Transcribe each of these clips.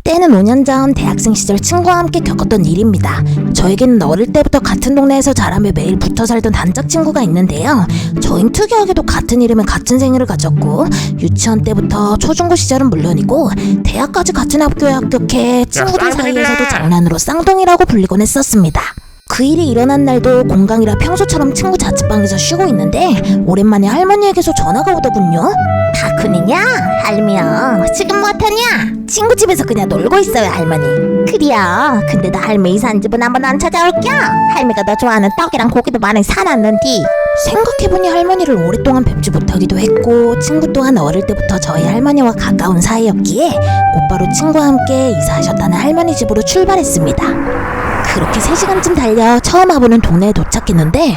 때는 5년 전 대학생 시절 친구와 함께 겪었던 일입니다. 저에게는 어릴 때부터 같은 동네에서 자라며 매일 붙어 살던 단짝 친구가 있는데요. 저희는 특이하게도 같은 이름에 같은 생일을 가졌고 유치원 때부터 초중고 시절은 물론이고 대학까지 같은 학교에 합격해 친구들 사이에서도 장난으로 쌍둥이라고 불리곤 했었습니다. 그 일이 일어난 날도 공강이라 평소처럼 친구 자취방에서 쉬고 있는데 오랜만에 할머니에게서 전화가 오더군요. 다크니냐? 할미야 지금 뭐하냐? 친구 집에서 그냥 놀고 있어요 할머니. 그래요. 근데 나 할미 이사한 집은 한번 안 찾아올겨? 할미가 너 좋아하는 떡이랑 고기도 많이 사놨는디. 생각해보니 할머니를 오랫동안 뵙지 못하기도 했고 친구 또한 어릴 때부터 저희 할머니와 가까운 사이였기에 곧바로 친구와 함께 이사하셨다는 할머니 집으로 출발했습니다. 그렇게 3시간쯤 달려 처음 와보는 동네에 도착했는데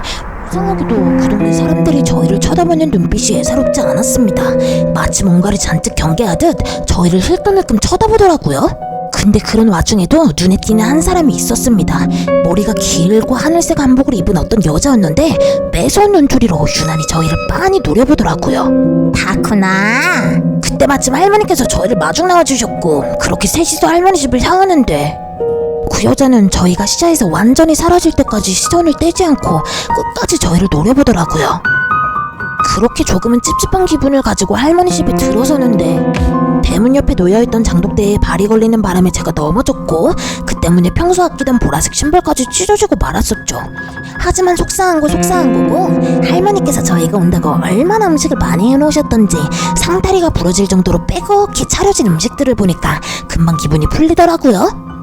이상하게도 그 동네 사람들이 저희를 쳐다보는 눈빛이 예사롭지 않았습니다. 마치 뭔가를 잔뜩 경계하듯 저희를 힐끔힐끔 쳐다보더라고요. 근데 그런 와중에도 눈에 띄는 한 사람이 있었습니다. 머리가 길고 하늘색 한복을 입은 어떤 여자였는데 매서운 눈초리로 유난히 저희를 빤히 노려보더라고요. 다크나. 그때 마침 할머니께서 저희를 마중 나와주셨고 그렇게 셋이서 할머니 집을 향하는데 그 여자는 저희가 시야에서 완전히 사라질 때까지 시선을 떼지 않고 끝까지 저희를 노려보더라고요. 그렇게 조금은 찝찝한 기분을 가지고 할머니 집에 들어서는데 대문 옆에 놓여있던 장독대에 발이 걸리는 바람에 제가 넘어졌고 그 때문에 평소 아끼던 보라색 신발까지 찢어지고 말았었죠. 하지만 속상한 거고 할머니께서 저희가 온다고 얼마나 음식을 많이 해놓으셨던지 상다리가 부러질 정도로 빼곡히 차려진 음식들을 보니까 금방 기분이 풀리더라고요.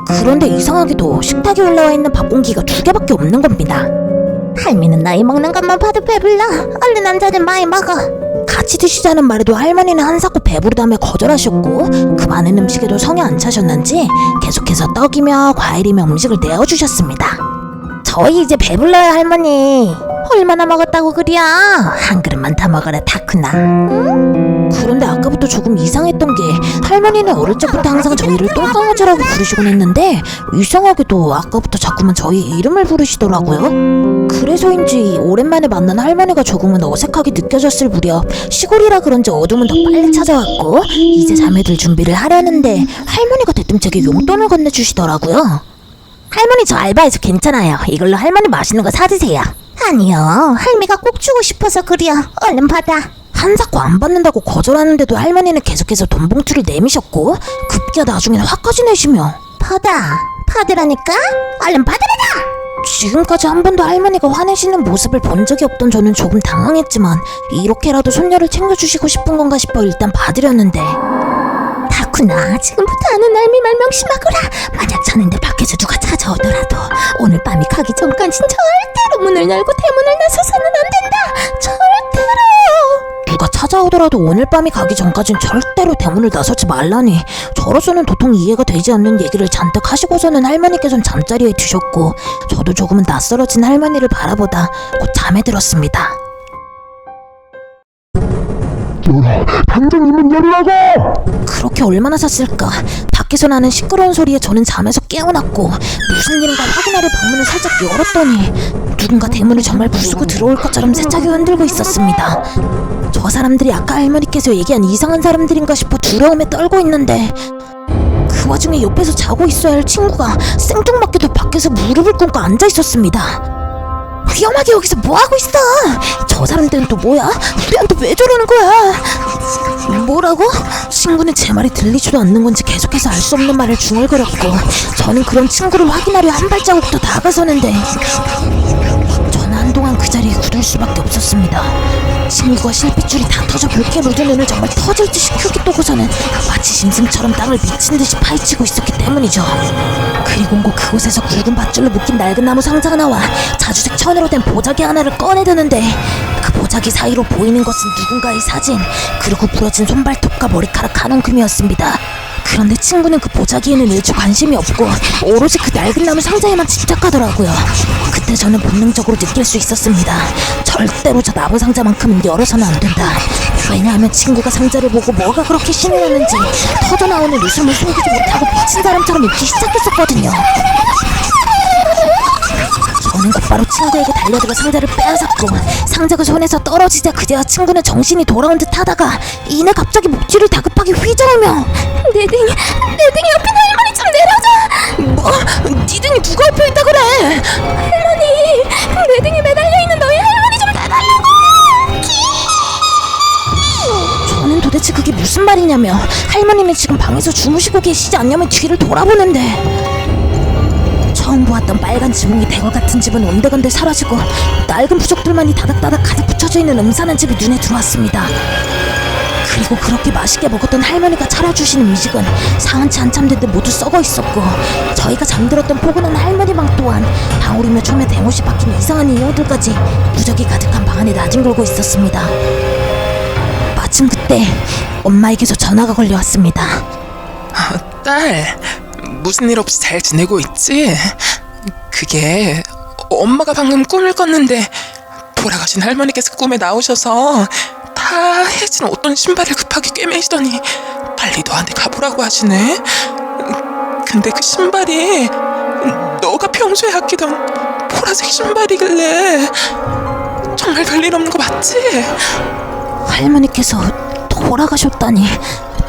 그런데 이상하게도 식탁에 올라와 있는 밥 공기가 2개밖에 없는 겁니다. 할미는 나이 먹는 것만 봐도 배불러. 얼른 앉아 많이 먹어. 같이 드시자는 말에도 할머니는 한사코 배부르다며 거절하셨고 그 많은 음식에도 성에 안 차셨는지 계속해서 떡이며 과일이며 음식을 내어주셨습니다. 저희 이제 배불러요 할머니. 얼마나 먹었다고 그려? 한 그릇만 다 먹어라 다크나. 응? 그런데 아까부터 조금 이상했던 게 할머니는 어릴 적부터 항상 저희를 똥강아지라고 부르시곤 했는데 이상하게도 아까부터 자꾸만 저희 이름을 부르시더라고요. 그래서인지 오랜만에 만난 할머니가 조금은 어색하게 느껴졌을 무렵 시골이라 그런지 어둠은 더 빨리 찾아왔고 이제 잠에 들 준비를 하려는데 할머니가 대뜸 제게 용돈을 건네주시더라고요. 할머니 저 알바해서 괜찮아요. 이걸로 할머니 맛있는 거 사드세요. 아니요. 할미가 꼭 주고 싶어서 그려. 얼른 받아. 한사코 안 받는다고 거절하는데도 할머니는 계속해서 돈 봉투를 내미셨고 급기야 나중엔 화까지 내시며 받으라니까? 얼른 받으라다! 지금까지 한 번도 할머니가 화내시는 모습을 본 적이 없던 저는 조금 당황했지만 이렇게라도 손녀를 챙겨주시고 싶은 건가 싶어 일단 받으려는데 다쿠나 지금부터 아는 할미 말 명심하거라. 만약 자는데 밖에서 누가 찾아오더라도 오늘 밤이 가기 전까진 절대로 문을 열고 대문을 나서서는 안 된다. 절대로. 누가 찾아오더라도 오늘 밤이 가기 전까진 절대로 대문을 나서지 말라니 저로서는 도통 이해가 되지 않는 얘기를 잔뜩 하시고서는 할머니께서는 잠자리에 드셨고 저도 조금은 낯설어진 할머니를 바라보다 곧 잠에 들었습니다. 당장 문 열라고! 그렇게 얼마나 잤을까. 밖에서 나는 시끄러운 소리에 저는 잠에서 깨어났고 무슨 일인가 확인하려 방문을 살짝 열었더니 누군가 대문을 정말 부수고 들어올 것처럼 세차게 흔들고 있었습니다. 저 사람들이 아까 할머니께서 얘기한 이상한 사람들인가 싶어 두려움에 떨고 있는데 그 와중에 옆에서 자고 있어야 할 친구가 생뚱맞게도 밖에서 무릎을 꿇고 앉아 있었습니다. 위험하게 여기서 뭐하고 있어? 저 사람들은 또 뭐야? 우리한테 왜 저러는 거야? 뭐라고? 친구는 제 말이 들리지도 않는 건지 계속해서 알 수 없는 말을 중얼거렸고 저는 그런 친구를 확인하려 한 발자국 더 다가서는데 저는 한동안 그 자리에 굳을 수밖에 없었습니다. 친구가 실핏줄이 다 터져 붉게 물든 눈을 정말 터질 듯이 크게 뜨고서는 마치 짐승처럼 땅을 미친 듯이 파헤치고 있었기 때문이죠. 그리고 곧 그곳에서 굵은 밧줄로 묶인 낡은 나무 상자가 나와 자주색 천으로 된 보자기 하나를 꺼내드는데 그 보자기 사이로 보이는 것은 누군가의 사진 그리고 부러진 손발톱과 머리카락 한 움큼이었습니다. 그런데 친구는 그 보자기에는 일체 관심이 없고 오로지 그 낡은 나무 상자에만 집착하더라고요. 그때 저는 본능적으로 느낄 수 있었습니다. 절대로 저 나무 상자만큼은 열어서는 안 된다. 왜냐하면 친구가 상자를 보고 뭐가 그렇게 신이 났는지 터져나오는 웃음을 숨기지 못하고 미친 사람처럼 웃기 시작했었거든요. 저는 곧바로 친구에게 달려들어 상자를 빼앗았고 상자가 손에서 떨어지자 그제야 친구는 정신이 돌아온 듯 하다가 이내 갑자기 목줄을 다급하게 휘저으며 내 등이 할머니, 내 등에 매달려 있는 너희 할머니 좀 내달라고. 저는 도대체 그게 무슨 말이냐며, 할머니는 지금 방에서 주무시고 계시지 않냐며 뒤를 돌아보는데, 처음 보았던 빨간 지붕이 대궐 같은 집은 온데간데 사라지고 낡은 부적들만이 다닥다닥 가득 붙여져 있는 음산한 집이 눈에 들어왔습니다. 그리고 그렇게 맛있게 먹었던 할머니가 차려주시는 음식은 상한 치 한참 된 데 모두 썩어 있었고, 저희가 잠들었던 포근한 할머니 방 또한 방울이며 처음에 대못이 박힌 이상한 인형들까지 무적이 가득한 방 안에 나뒹굴고 있었습니다. 마침 그때 엄마에게서 전화가 걸려왔습니다. 딸, 무슨 일 없이 잘 지내고 있지? 그게 엄마가 방금 꿈을 꿨는데 돌아가신 할머니께서 꿈에 나오셔서 다 해진 어떤 신발을 급하게 꿰매시더니 빨리 너한테 가보라고 하시네. 근데 그 신발이 너가 평소에 아끼던 보라색 신발이길래. 정말 별일 없는 거 맞지? 할머니께서 돌아가셨다니.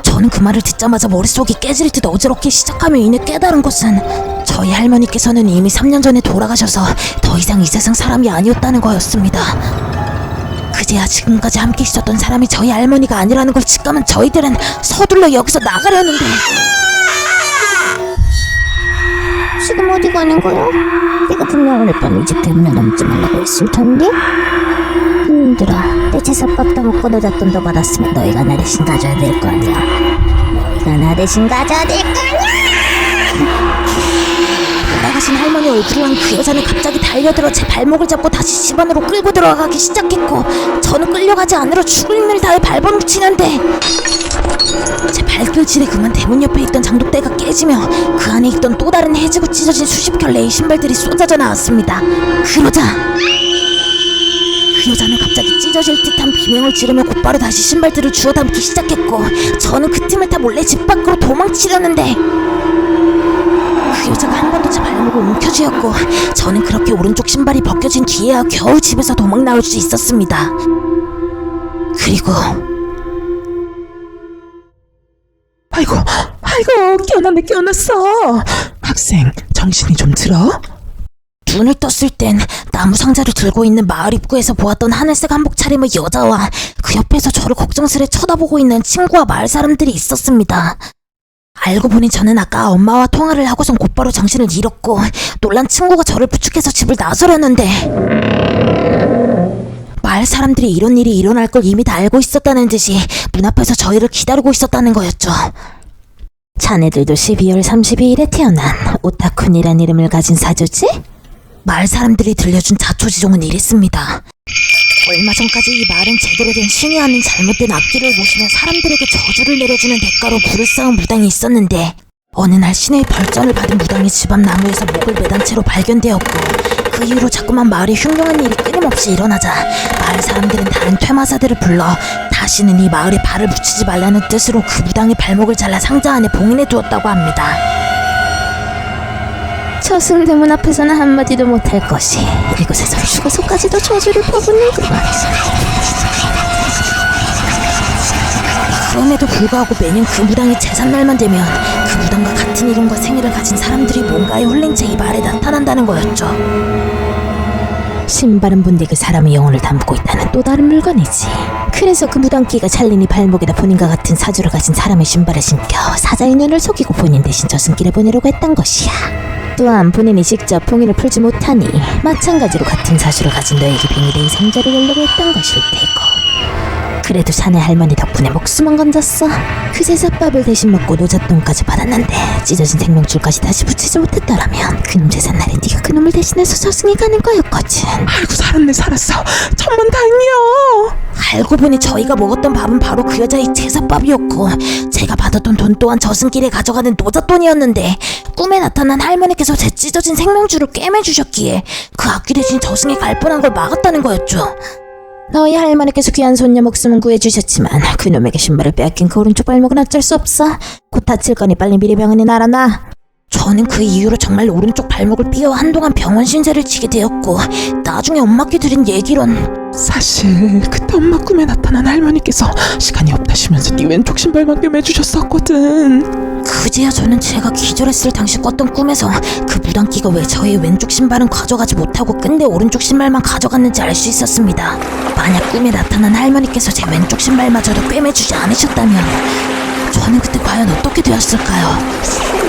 저는 그 말을 듣자마자 머릿속이 깨질 듯 어지럽게 시작하며 이내 깨달은 것은, 저희 할머니께서는 이미 3년 전에 돌아가셔서 더 이상 이 세상 사람이 아니었다는 거였습니다. 그제야 지금까지 함께 있었던 사람이 저희 할머니가 아니라는 걸 직감한 저희들은 서둘러 여기서 나가려는데. 지금 어디 가는 거야? 내가 분명 오늘 밤 이 집 대문을 넘지 말라고 했을 텐데? 얘들아, 내 제사밥 다 먹고 너 잣돈도 받았으면 너희가 나 대신 가져야 될 거 아니야. 너희가 나 대신 가져야 될 거 아니야. 돌아가신 할머니 얼굴을 한 그 여자는 갑자기 달려들어 제 발목을 잡고 다시 집 안으로 끌고 들어가기 시작했고, 저는 끌려가지 않으러 죽을 힘을 다해 발버둥치는데, 제 발길질에 그만 대문 옆에 있던 장독대가 깨지며 그 안에 있던 또 다른 해지고 찢어진 수십 켤레의 신발들이 쏟아져 나왔습니다. 그러자 그 여자는 갑자기 찢어질 듯한 비명을 지르며 곧바로 다시 신발들을 주워 담기 시작했고, 저는 그 틈을 타 몰래 집 밖으로 도망치려는데, 그 여자가 한 번 더 제 발목을 움켜쥐었고, 저는 그렇게 오른쪽 신발이 벗겨진 뒤에야 겨우 집에서 도망 나올 수 있었습니다. 그리고 아이고 깨어났어. 학생, 정신이 좀 들어? 눈을 떴을 땐 나무 상자를 들고 있는 마을 입구에서 보았던 하늘색 한복 차림의 여자와 그 옆에서 저를 걱정스레 쳐다보고 있는 친구와 마을 사람들이 있었습니다. 알고 보니 저는 아까 엄마와 통화를 하고선 곧바로 정신을 잃었고, 놀란 친구가 저를 부축해서 집을 나서려는데, 마을 사람들이 이런 일이 일어날 걸 이미 다 알고 있었다는 듯이 문 앞에서 저희를 기다리고 있었다는 거였죠. 자네들도 12월 32일에 태어난 오타쿤이란 이름을 가진 사조지? 마을 사람들이 들려준 자초지종은 이랬습니다. 얼마 전까지 이 마을은 제대로 된 신이 하는 잘못된 악기를 모시며 사람들에게 저주를 내려주는 대가로 불을 쌓은 무당이 있었는데, 어느 날 신의 벌전을 받은 무당이 집 앞 나무에서 목을 매단 채로 발견되었고, 그 이후로 자꾸만 마을에 흉흉한 일이 끊임없이 일어나자 마을 사람들은 다른 퇴마사들을 불러 다시는 이 마을에 발을 붙이지 말라는 뜻으로 그 무당의 발목을 잘라 상자 안에 봉인해 두었다고 합니다. 저승대문 앞에서는 한마디도 못할 것이, 이곳에서 죽어서까지도 저주를 퍼붓는구만. 그럼에도 불구하고 매년 그 무당의 제삿날만 되면 그 무당과 같은 이름과 생일을 가진 사람들이 뭔가에 홀린 채 이 마을에 나타난다는 거였죠. 신발은 본디 그 사람의 영혼을 담고 있다는 또 다른 물건이지. 그래서 그 무당끼가 찰린이 발목에다 본인과 같은 사주를 가진 사람의 신발을 신겨 사자의 눈을 속이고 본인 대신 저승길에 보내려고 했던 것이야. 또한 본인이 직접 봉인을 풀지 못하니 마찬가지로 같은 사주를 가진 너에게 빙의된 상자를 열려고 했던 것일 테고. 그래도 자네 할머니 덕분에 목숨은 건졌어. 그 제사밥을 대신 먹고 노잣돈까지 받았는데 찢어진 생명줄까지 다시 붙이지 못했더라면 그놈 제삿날에 네가 그놈을 대신해서 저승에 가는 거였거든. 아이고, 살았어. 천만다행이야. 알고 보니 저희가 먹었던 밥은 바로 그 여자의 제사밥이었고, 제가 받았던 돈 또한 저승길에 가져가는 노잣돈이었는데, 꿈에 나타난 할머니께서 제 찢어진 생명줄을 꿰매주셨기에 그 악귀 대신 저승에 갈 뻔한 걸 막았다는 거였죠. 너희 할머니께서 귀한 손녀 목숨은 구해주셨지만 그놈에게 신발을 빼앗긴 그 오른쪽 발목은 어쩔 수 없어. 곧 다칠 거니 빨리 미리 병원에 날아놔. 저는 그 이후로 정말 오른쪽 발목을 삐어 한동안 병원 신세를 지게 되었고 나중에 엄마께 들은 얘기론 사실 그때 엄마 꿈에 나타난 할머니께서 시간이 없다시면서 네 왼쪽 신발만 꿰매주셨었거든. 그제야 저는 제가 기절했을 당시 꿨던 꿈에서 그 무당기가 왜 저의 왼쪽 신발은 가져가지 못하고 근데 오른쪽 신발만 가져갔는지 알 수 있었습니다. 만약 꿈에 나타난 할머니께서 제 왼쪽 신발마저도 꿰매주지 않으셨다면 저는 그때 과연 어떻게 되었을까요?